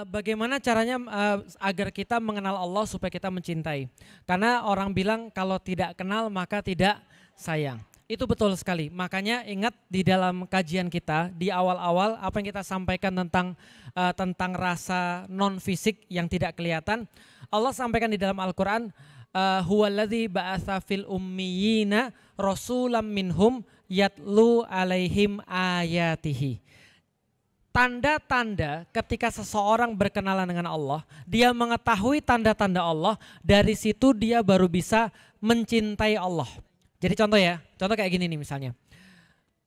bagaimana caranya agar kita mengenal Allah supaya kita mencintai. Karena orang bilang kalau tidak kenal maka tidak sayang. Itu betul sekali. Makanya ingat di dalam kajian kita di awal-awal apa yang kita sampaikan tentang rasa non fisik yang tidak kelihatan. Allah sampaikan di dalam Al-Qur'an, huwallazi ba'atsa fil ummiyina rasulam minhum yatlu alaihim ayatihi. Tanda-tanda ketika seseorang berkenalan dengan Allah, dia mengetahui tanda-tanda Allah, dari situ dia baru bisa mencintai Allah. Jadi contoh kayak gini nih misalnya.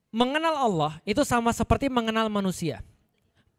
Mengenal Allah itu sama seperti mengenal manusia.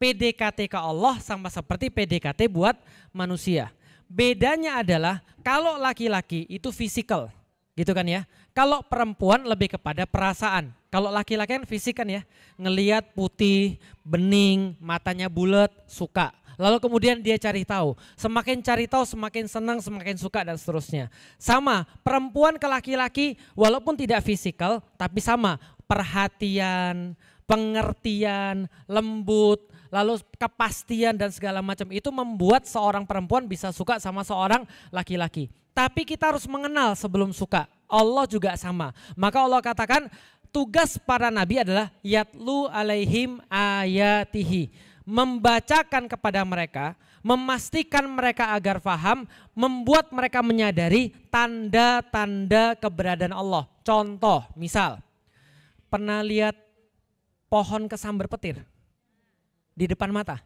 PDKT ke Allah sama seperti PDKT buat manusia. Bedanya adalah kalau laki-laki itu fisikal, gitu kan ya. Kalau perempuan lebih kepada perasaan. Kalau laki-laki kan fisik kan ya, ngelihat putih, bening, matanya bulat, suka. Lalu kemudian dia cari tahu, semakin cari tahu semakin senang, semakin suka dan seterusnya. Sama, perempuan ke laki-laki walaupun tidak fisikal tapi sama, perhatian, pengertian, lembut, lalu kepastian dan segala macam itu membuat seorang perempuan bisa suka sama seorang laki-laki. Tapi kita harus mengenal sebelum suka. Allah juga sama. Maka Allah katakan tugas para nabi adalah yatlu alaihim ayatihi. Membacakan kepada mereka, memastikan mereka agar faham, membuat mereka menyadari tanda-tanda keberadaan Allah. Contoh, misal, pernah lihat pohon kesambar petir di depan mata?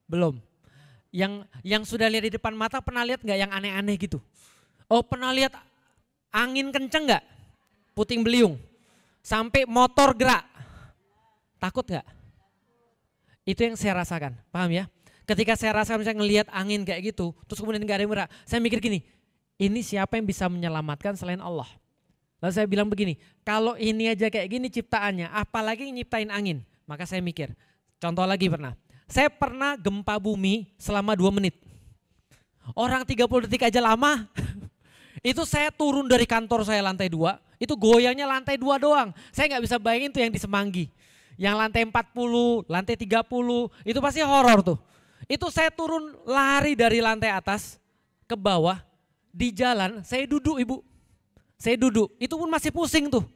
Belum. Yang sudah lihat di depan mata pernah lihat nggak yang aneh-aneh gitu? Oh, pernah lihat angin kenceng nggak? Puting beliung, sampai motor gerak. Takut nggak? Itu yang saya rasakan, paham ya? Ketika saya rasakan misalnya ngelihat angin kayak gitu, terus kemudian nggak ada yang gerak, saya mikir gini, ini siapa yang bisa menyelamatkan selain Allah? Lalu saya bilang begini, kalau ini aja kayak gini ciptaannya, apalagi nyiptain angin? Maka saya mikir, contoh lagi saya pernah gempa bumi selama 2 menit. Orang 30 detik aja lama. Itu saya turun dari kantor saya lantai 2, itu goyangnya lantai 2 doang. Saya nggak bisa bayangin tuh yang di Semanggi. Yang lantai 40, lantai 30, itu pasti horor tuh. Itu saya turun lari dari lantai atas ke bawah, di jalan saya duduk ibu. Saya duduk, itu pun masih pusing tuh.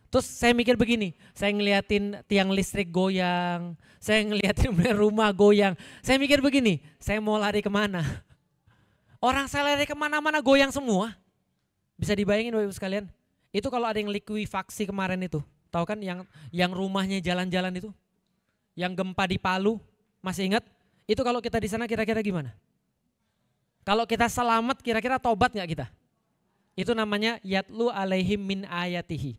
Terus saya mikir begini, saya ngeliatin tiang listrik goyang, saya ngeliatin rumah goyang. Saya mikir begini, saya mau lari kemana? Orang saya lari kemana-mana goyang semua. Bisa dibayangin Bapak Ibu sekalian? Itu kalau ada yang likuifaksi kemarin itu. Tahu kan yang rumahnya jalan-jalan itu? Yang gempa di Palu, masih ingat? Itu kalau kita di sana kira-kira gimana? Kalau kita selamat kira-kira tobat gak kita? Itu namanya yatlu alaihim min ayatihi.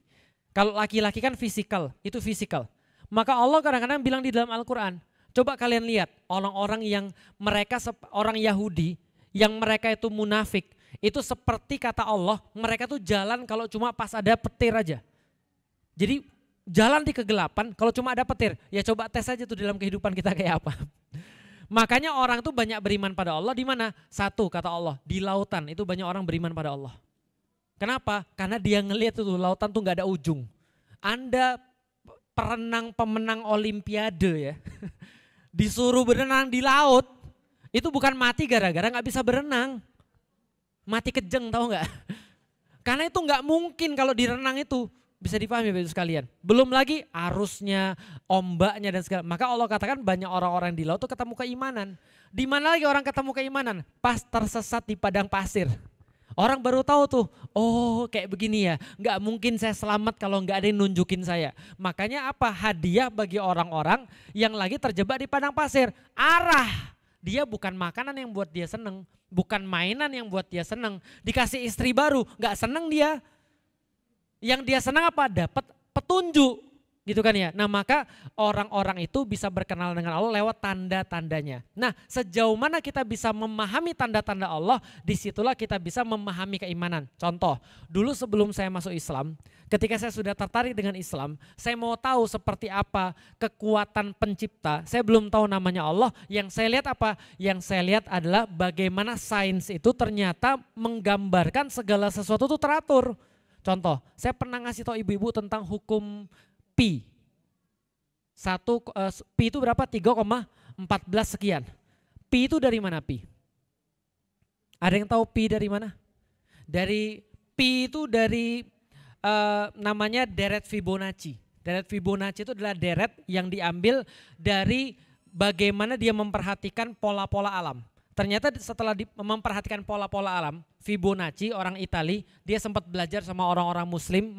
Kalau laki-laki kan fisikal, itu fisikal. Maka Allah kadang-kadang bilang di dalam Al-Quran, coba kalian lihat orang-orang yang mereka orang Yahudi, yang mereka itu munafik, itu seperti kata Allah, mereka tuh jalan kalau cuma pas ada petir aja. Jadi jalan di kegelapan kalau cuma ada petir, ya coba tes aja tuh dalam kehidupan kita kayak apa. Makanya orang tuh banyak beriman pada Allah di mana? Satu kata Allah, di lautan itu banyak orang beriman pada Allah. Kenapa? Karena dia ngelihat tuh lautan tuh gak ada ujung. Anda pemenang olimpiade ya, disuruh berenang di laut, itu bukan mati gara-gara gak bisa berenang. Mati kejeng tahu gak? Karena itu gak mungkin kalau direnang itu. Bisa dipahami Bapak Ibu sekalian. Belum lagi arusnya, ombaknya dan segala. Maka Allah katakan banyak orang-orang di laut tuh ketemu keimanan. Di mana lagi orang ketemu keimanan? Pas tersesat di padang pasir. Orang baru tahu tuh, oh kayak begini ya. Nggak mungkin saya selamat kalau nggak ada yang nunjukin saya. Makanya apa? Hadiah bagi orang-orang yang lagi terjebak di padang pasir. Arah. Dia bukan makanan yang buat dia seneng. Bukan mainan yang buat dia seneng. Dikasih istri baru, nggak seneng dia. Yang dia senang apa? Dapat petunjuk gitu kan ya. Nah maka orang-orang itu bisa berkenal dengan Allah lewat tanda-tandanya. Nah sejauh mana kita bisa memahami tanda-tanda Allah, disitulah kita bisa memahami keimanan. Contoh, dulu sebelum saya masuk Islam, ketika saya sudah tertarik dengan Islam, saya mau tahu seperti apa kekuatan pencipta. Saya belum tahu namanya Allah, yang saya lihat apa? Yang saya lihat adalah bagaimana sains itu ternyata menggambarkan segala sesuatu itu teratur. Contoh, saya pernah ngasih tahu ibu-ibu tentang hukum pi. Pi itu berapa? 3,4 sekian. Pi itu dari mana pi? Ada yang tahu pi dari mana? Dari pi itu dari namanya deret Fibonacci. Deret Fibonacci itu adalah deret yang diambil dari bagaimana dia memperhatikan pola-pola alam. Ternyata setelah memperhatikan pola-pola alam, Fibonacci orang Itali, dia sempat belajar sama orang-orang muslim,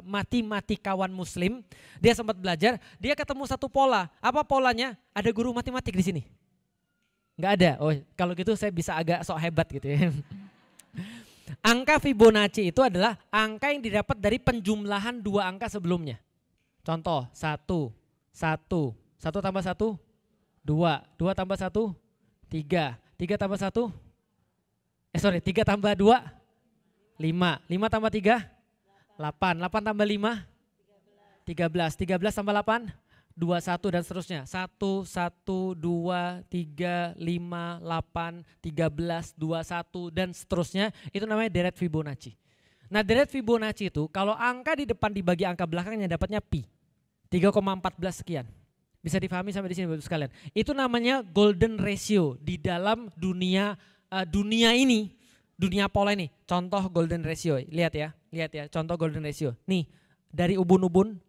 matematikawan muslim. Dia sempat belajar, dia ketemu satu pola. Apa polanya? Ada guru matematik di sini? Enggak ada. Oh, kalau gitu saya bisa agak sok hebat gitu ya. Angka Fibonacci itu adalah angka yang didapat dari penjumlahan dua angka sebelumnya. Contoh, 1 tambah 1, 2 tambah 1, 3 tambah 1, 3 tambah 2, 5 tambah 3, 8 tambah 5, 13 tambah 8, 21 dan seterusnya. 1, 2, 3, 5, 8, 13, 21 dan seterusnya. Itu namanya deret Fibonacci. Nah deret Fibonacci itu kalau angka di depan dibagi angka belakangnya dapatnya pi. 3,14 sekian. Bisa difahami sampai di sini Bapak sekalian. Itu namanya golden ratio di dalam dunia ini, dunia pola ini. Contoh golden ratio, lihat ya, contoh golden ratio. Nih, dari ubun-ubun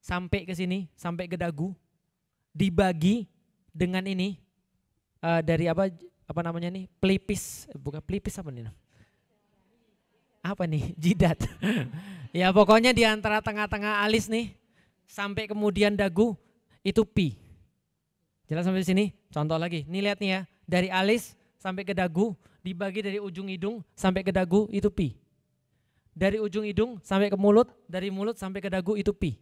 sampai ke sini, sampai ke dagu, dibagi dengan ini dari apa namanya nih? Pelipis, bukan pelipis apa nih? Apa nih? Jidat. Ya pokoknya di antara tengah-tengah alis nih sampai kemudian dagu itu pi. Jelas sampai di sini? Contoh lagi. Nih lihat nih ya, dari alis sampai ke dagu dibagi dari ujung hidung sampai ke dagu itu pi. Dari ujung hidung sampai ke mulut, dari mulut sampai ke dagu itu pi.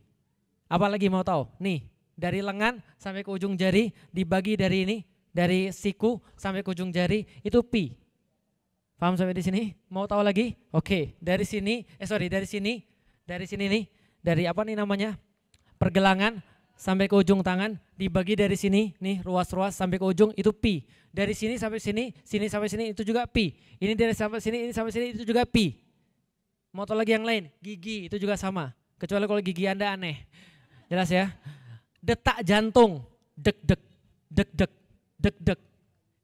Apalagi mau tahu? Nih, dari lengan sampai ke ujung jari dibagi dari ini, dari siku sampai ke ujung jari itu pi. Paham sampai di sini? Mau tahu lagi? Oke, dari sini, dari sini nih, dari apa nih namanya? Pergelangan sampai ke ujung tangan dibagi dari sini nih ruas-ruas sampai ke ujung itu pi. Dari sini sampai sini sampai sini itu juga pi. Ini dari sampai sini, ini sampai sini itu juga pi. Mau tahu lagi yang lain? Gigi itu juga sama. Kecuali kalau gigi Anda aneh. Jelas ya? Detak jantung, dek-dek, dek-dek, dek-dek.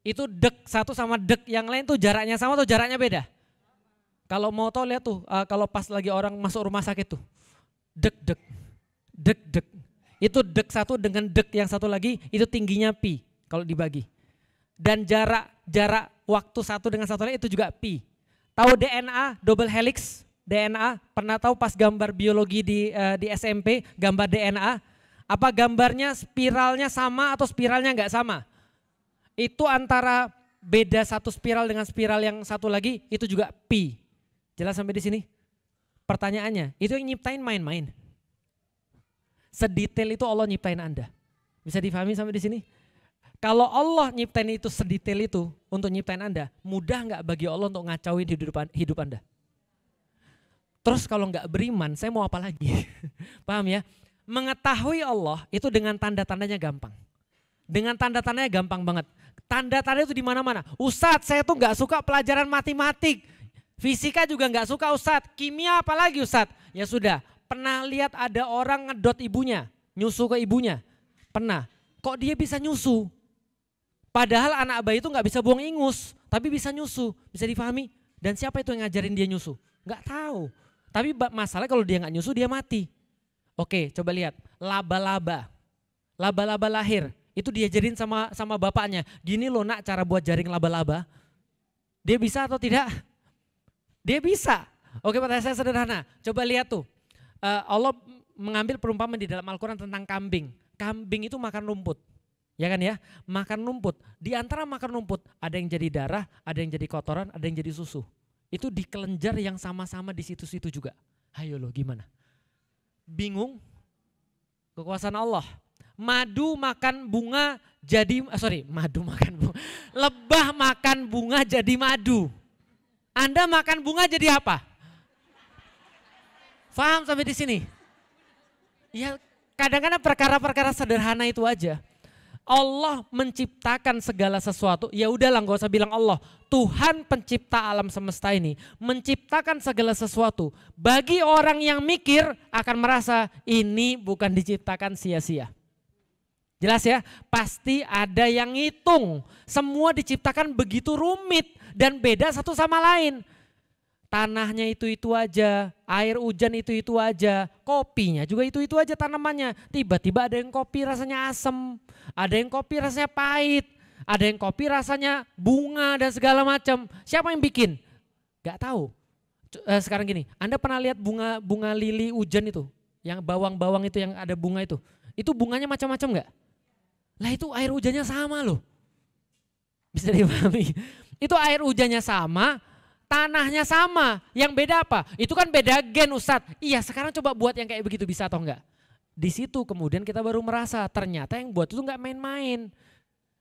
Itu dek satu sama dek yang lain tuh jaraknya sama atau jaraknya beda? Kalau mau tahu lihat tuh kalau pas lagi orang masuk rumah sakit tuh. Dek-dek, dek-dek. Itu dek satu dengan dek yang satu lagi itu tingginya pi kalau dibagi. Dan jarak waktu satu dengan satu lagi itu juga pi. Tahu DNA double helix? DNA pernah tahu pas gambar biologi di SMP gambar DNA? Apa gambarnya spiralnya sama atau spiralnya enggak sama? Itu antara beda satu spiral dengan spiral yang satu lagi itu juga pi. Jelas sampai di sini? Pertanyaannya, itu yang nyiptain main-main. Sedetail itu Allah nyiptain Anda. Bisa difahami sampai di sini? Kalau Allah nyiptain itu sedetail itu untuk nyiptain Anda, mudah nggak bagi Allah untuk ngacauin hidup Anda? Terus kalau nggak beriman, saya mau apa lagi? Paham ya? Mengetahui Allah itu dengan tanda-tandanya gampang. Dengan tanda-tandanya gampang banget. Tanda-tanda itu di mana-mana. Ustadz, saya tuh nggak suka pelajaran matematik. Fisika juga nggak suka Ustadz. Kimia apalagi Ustadz? Ya sudah. Pernah lihat ada orang ngedot ibunya, nyusu ke ibunya? Pernah. Kok dia bisa nyusu? Padahal anak bayi itu nggak bisa buang ingus, tapi bisa nyusu. Bisa difahami? Dan siapa itu yang ngajarin dia nyusu? Nggak tahu. Tapi masalah kalau dia nggak nyusu dia mati. Oke, coba lihat. Laba-laba. Laba-laba lahir. Itu diajarin sama bapaknya. Gini loh nak cara buat jaring laba-laba. Dia bisa atau tidak? Dia bisa. Oke, pertanyaan saya sederhana. Coba lihat tuh. Allah mengambil perumpamaan di dalam Al-Quran tentang kambing. Kambing itu makan rumput. Ya kan ya? Makan rumput. Di antara makan rumput ada yang jadi darah, ada yang jadi kotoran, ada yang jadi susu. Itu di kelenjar yang sama-sama di situ-situ juga. Ayo loh gimana? Bingung? Kekuasaan Allah. Madu makan bunga jadi, madu makan bunga. Lebah makan bunga jadi madu. Anda makan bunga jadi apa? Paham sampai di sini? Ya kadang-kadang perkara-perkara sederhana itu aja. Allah menciptakan segala sesuatu, ya udahlah gak usah bilang Allah. Tuhan pencipta alam semesta ini menciptakan segala sesuatu. Bagi orang yang mikir akan merasa ini bukan diciptakan sia-sia. Jelas ya, pasti ada yang ngitung. Semua diciptakan begitu rumit dan beda satu sama lain. Tanahnya itu-itu aja, air hujan itu-itu aja, kopinya juga itu-itu aja tanamannya. Tiba-tiba ada yang kopi rasanya asem, ada yang kopi rasanya pahit, ada yang kopi rasanya bunga dan segala macam. Siapa yang bikin? Gak tahu. Sekarang gini, Anda pernah lihat bunga lili hujan itu? Yang bawang-bawang itu yang ada bunga itu? Itu bunganya macam-macam gak? Lah itu air hujannya sama loh. Bisa dipahami. Itu air hujannya sama, tanahnya sama. Yang beda apa? Itu kan beda gen Ustadz. Iya sekarang coba buat yang kayak begitu bisa atau enggak? Di situ kemudian kita baru merasa ternyata yang buat itu enggak main-main.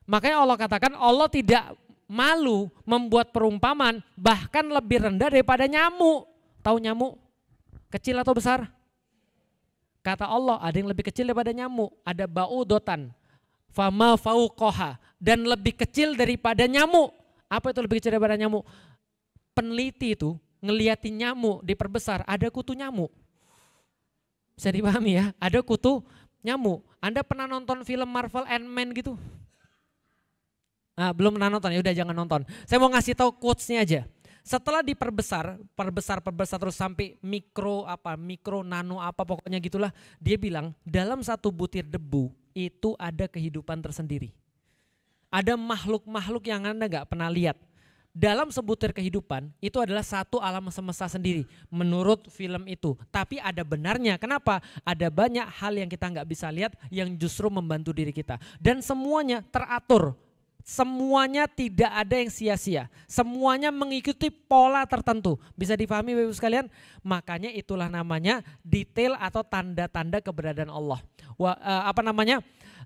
Makanya Allah katakan Allah tidak malu membuat perumpamaan bahkan lebih rendah daripada nyamuk. Tahu nyamuk? Kecil atau besar? Kata Allah ada yang lebih kecil daripada nyamuk. Ada ba'udotan. Fama fauqoha, dan lebih kecil daripada nyamuk. Apa itu lebih kecil daripada nyamuk? Peneliti itu ngeliatin nyamuk diperbesar, ada kutu nyamuk. Bisa dipahami ya, ada kutu nyamuk. Anda pernah nonton film Marvel Ant-Man gitu? Nah, belum pernah nonton, ya udah jangan nonton. Saya mau ngasih tahu quotes-nya aja. Setelah diperbesar terus sampai mikro nano apa pokoknya gitulah, dia bilang dalam satu butir debu itu ada kehidupan tersendiri. Ada makhluk-makhluk yang Anda gak pernah lihat. Dalam sebutir kehidupan itu adalah satu alam semesta sendiri menurut film itu. Tapi ada benarnya, kenapa? Ada banyak hal yang kita gak bisa lihat yang justru membantu diri kita. Dan semuanya teratur. Semuanya tidak ada yang sia-sia. Semuanya mengikuti pola tertentu. Bisa dipahami Bapak Ibu sekalian? Makanya itulah namanya detail atau tanda-tanda keberadaan Allah.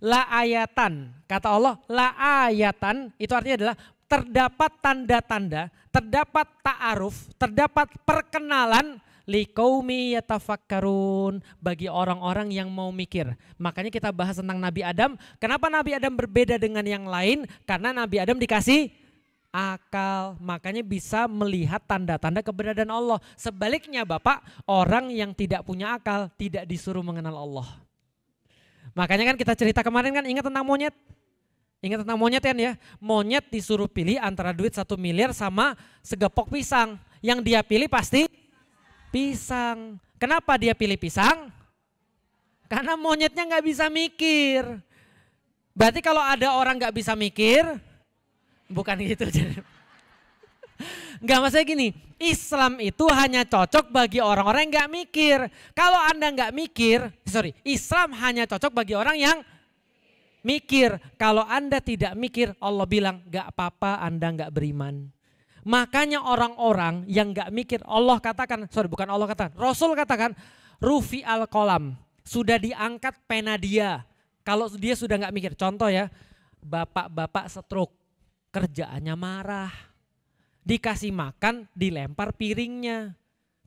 La ayatan. Kata Allah, la ayatan itu artinya adalah terdapat tanda-tanda, terdapat ta'aruf, terdapat perkenalan liqaumi yatafakkarun, bagi orang-orang yang mau mikir. Makanya kita bahas tentang Nabi Adam. Kenapa Nabi Adam berbeda dengan yang lain? Karena Nabi Adam dikasih akal, makanya bisa melihat tanda-tanda keberadaan Allah. Sebaliknya Bapak, orang yang tidak punya akal tidak disuruh mengenal Allah. Makanya kan kita cerita kemarin kan ingat tentang monyet. Ingat tentang monyet kan ya? Monyet disuruh pilih antara duit 1 miliar sama segepok pisang. Yang dia pilih pasti pisang. Kenapa dia pilih pisang? Karena monyetnya nggak bisa mikir. Berarti kalau ada orang nggak bisa mikir, bukan gitu. Nggak, maksudnya gini, Islam itu hanya cocok bagi orang-orang yang nggak mikir. Kalau Anda nggak mikir, Islam hanya cocok bagi orang yang mikir. Kalau Anda tidak mikir, Allah bilang nggak apa-apa Anda nggak beriman. Makanya orang-orang yang gak mikir, Allah katakan, Rasul katakan, rufi al-qalam, sudah diangkat pena dia. Kalau dia sudah gak mikir, contoh ya, bapak-bapak stroke, kerjaannya marah. Dikasih makan, dilempar piringnya.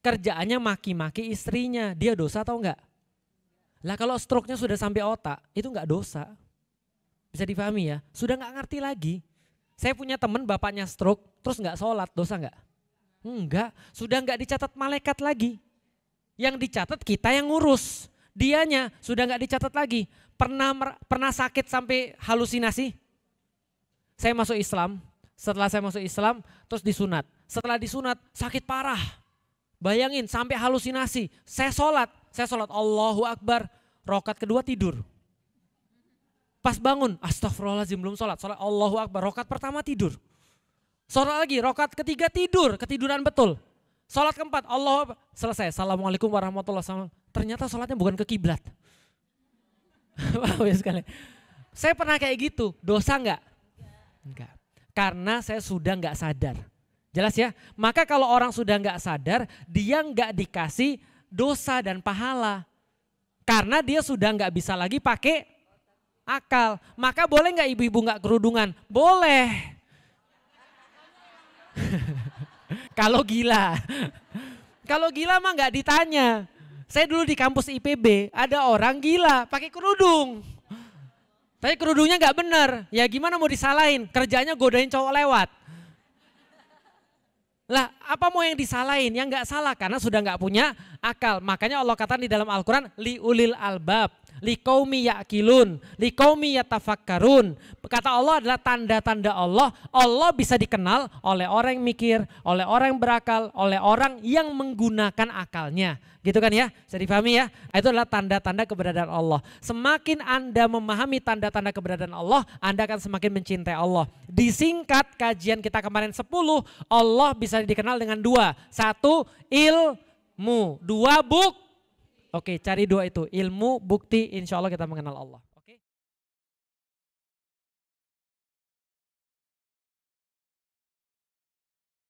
Kerjaannya maki-maki istrinya, dia dosa atau enggak? Lah kalau stroke-nya sudah sampai otak, itu enggak dosa. Bisa dipahami ya, sudah gak ngerti lagi. Saya punya teman bapaknya stroke, terus nggak sholat, dosa nggak? Enggak, sudah nggak dicatat malaikat lagi. Yang dicatat kita yang ngurus, dianya sudah nggak dicatat lagi. Pernah sakit sampai halusinasi? Saya masuk Islam, setelah saya masuk Islam, terus disunat. Setelah disunat sakit parah, bayangin sampai halusinasi. Saya sholat Allahu Akbar, rakaat kedua tidur. Pas bangun, astagfirullahaladzim belum sholat Allahu Akbar, rakaat pertama tidur. Sholat lagi, rakaat ketiga tidur, ketiduran betul. Sholat keempat, Allahu Akbar, selesai, assalamualaikum warahmatullahi wabarakatuh. Ternyata sholatnya bukan ke kiblat. Saya pernah kayak gitu, dosa enggak? Enggak, karena saya sudah enggak sadar. Jelas ya, maka kalau orang sudah enggak sadar, dia enggak dikasih dosa dan pahala. Karena dia sudah enggak bisa lagi pakai akal. Maka boleh nggak ibu-ibu nggak kerudungan? Boleh. Kalau gila. Kalau gila mah nggak ditanya. Saya dulu di kampus IPB ada orang gila pakai kerudung. Tapi kerudungnya nggak bener. Ya gimana mau disalahin? Kerjanya godain cowok lewat. Lah apa mau yang disalahin? Yang nggak salah karena sudah nggak punya akal. Makanya Allah katakan di dalam Al-Quran liulil albab. liqaumi ya'qilun, liqaumi yatafakkarun. Kata Allah adalah tanda-tanda Allah. Allah bisa dikenal oleh orang yang mikir, oleh orang yang berakal, oleh orang yang menggunakan akalnya. Gitu kan ya, bisa dipahami ya. Itu adalah tanda-tanda keberadaan Allah. Semakin Anda memahami tanda-tanda keberadaan Allah, Anda akan semakin mencintai Allah. Disingkat kajian kita kemarin 10, Allah bisa dikenal dengan 2. 1, ilmu. 2, Oke, cari 2 itu, ilmu, bukti, insya Allah kita mengenal Allah.